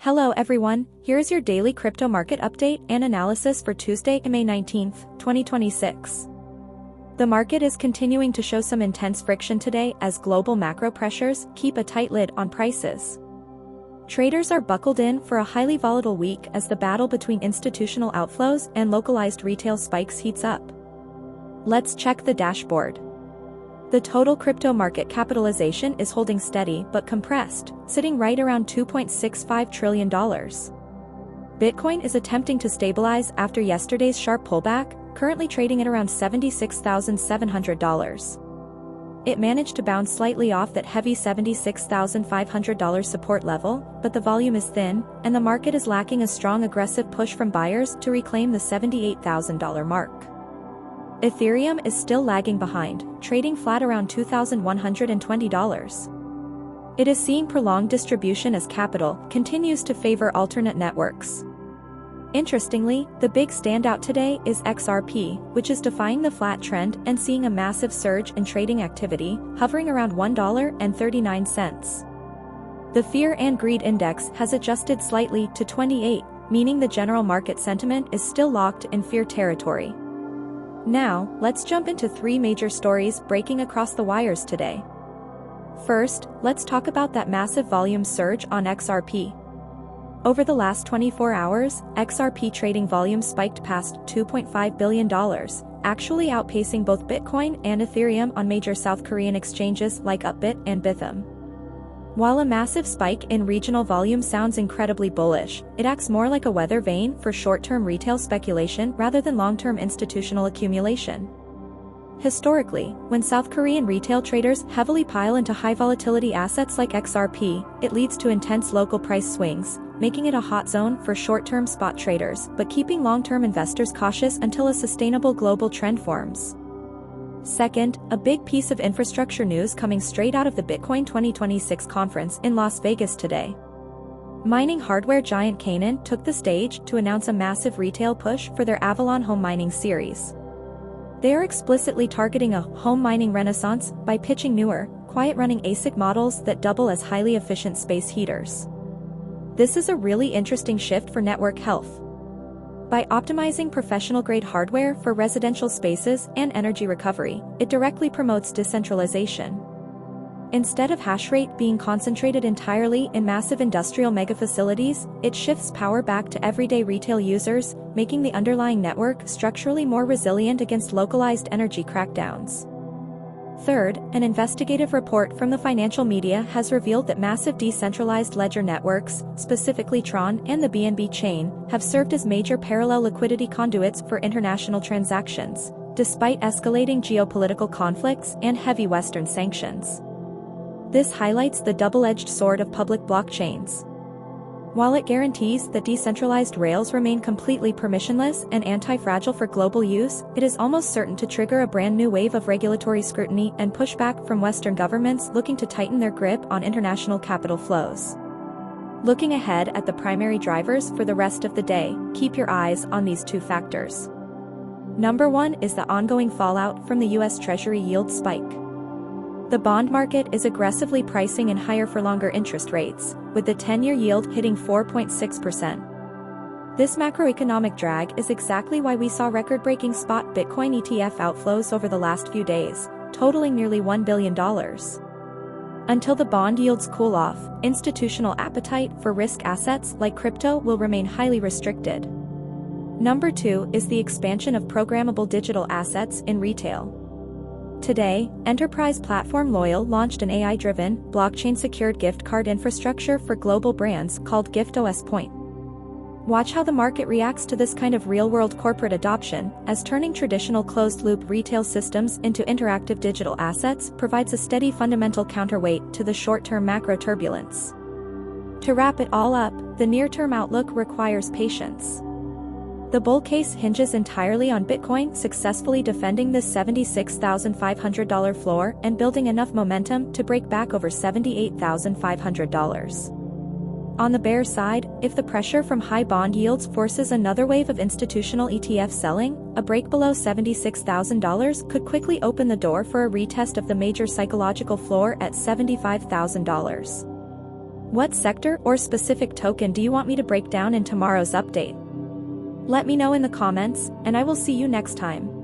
Hello everyone, here is your daily crypto market update and analysis for Tuesday, May 19, 2026. The market is continuing to show some intense friction today as global macro pressures keep a tight lid on prices. Traders are buckled in for a highly volatile week as the battle between institutional outflows and localized retail spikes heats up. Let's check the dashboard. The total crypto market capitalization is holding steady but compressed, sitting right around $2.65 trillion. Bitcoin is attempting to stabilize after yesterday's sharp pullback, currently trading at around $76,700. It managed to bounce slightly off that heavy $76,500 support level, but the volume is thin, and the market is lacking a strong aggressive push from buyers to reclaim the $78,000 mark. Ethereum is still lagging behind, trading flat around $2,120. It is seeing prolonged distribution as capital continues to favor alternate networks. Interestingly, the big standout today is XRP, which is defying the flat trend and seeing a massive surge in trading activity, hovering around $1.39. The Fear and Greed Index has adjusted slightly to 28, meaning the general market sentiment is still locked in fear territory. Now, let's jump into three major stories breaking across the wires today. First, let's talk about that massive volume surge on XRP. Over the last 24 hours, XRP trading volume spiked past $2.5 billion, actually outpacing both Bitcoin and Ethereum on major South Korean exchanges like Upbit and Bithum. While a massive spike in regional volume sounds incredibly bullish, it acts more like a weather vane for short-term retail speculation rather than long-term institutional accumulation. Historically, when South Korean retail traders heavily pile into high-volatility assets like XRP, it leads to intense local price swings, making it a hot zone for short-term spot traders but keeping long-term investors cautious until a sustainable global trend forms. Second, a big piece of infrastructure news coming straight out of the Bitcoin 2026 conference in Las Vegas today. Mining hardware giant Canaan took the stage to announce a massive retail push for their Avalon home mining series. They are explicitly targeting a home mining renaissance by pitching newer, quiet-running ASIC models that double as highly efficient space heaters. This is a really interesting shift for network health. By optimizing professional-grade hardware for residential spaces and energy recovery, it directly promotes decentralization. Instead of hash rate being concentrated entirely in massive industrial megafacilities, it shifts power back to everyday retail users, making the underlying network structurally more resilient against localized energy crackdowns. Third, an investigative report from the financial media has revealed that massive decentralized ledger networks, specifically Tron and the BNB Chain, have served as major parallel liquidity conduits for international transactions, despite escalating geopolitical conflicts and heavy Western sanctions. This highlights the double-edged sword of public blockchains. While it guarantees that decentralized rails remain completely permissionless and anti-fragile for global use, it is almost certain to trigger a brand new wave of regulatory scrutiny and pushback from Western governments looking to tighten their grip on international capital flows. Looking ahead at the primary drivers for the rest of the day, keep your eyes on these two factors. Number one is the ongoing fallout from the U.S. Treasury yield spike. The bond market is aggressively pricing in higher for longer interest rates, with the 10-year yield hitting 4.6%. This macroeconomic drag is exactly why we saw record-breaking spot Bitcoin ETF outflows over the last few days, totaling nearly $1 billion. Until the bond yields cool off, institutional appetite for risk assets like crypto will remain highly restricted. Number two is the expansion of programmable digital assets in retail. Today, enterprise platform Loyal launched an AI-driven, blockchain-secured gift card infrastructure for global brands called GiftOS Point. Watch how the market reacts to this kind of real-world corporate adoption, as turning traditional closed-loop retail systems into interactive digital assets provides a steady fundamental counterweight to the short-term macro turbulence. To wrap it all up, the near-term outlook requires patience. The bull case hinges entirely on Bitcoin successfully defending this $76,500 floor and building enough momentum to break back over $78,500. On the bear side, if the pressure from high bond yields forces another wave of institutional ETF selling, a break below $76,000 could quickly open the door for a retest of the major psychological floor at $75,000. What sector or specific token do you want me to break down in tomorrow's update? Let me know in the comments, and I will see you next time.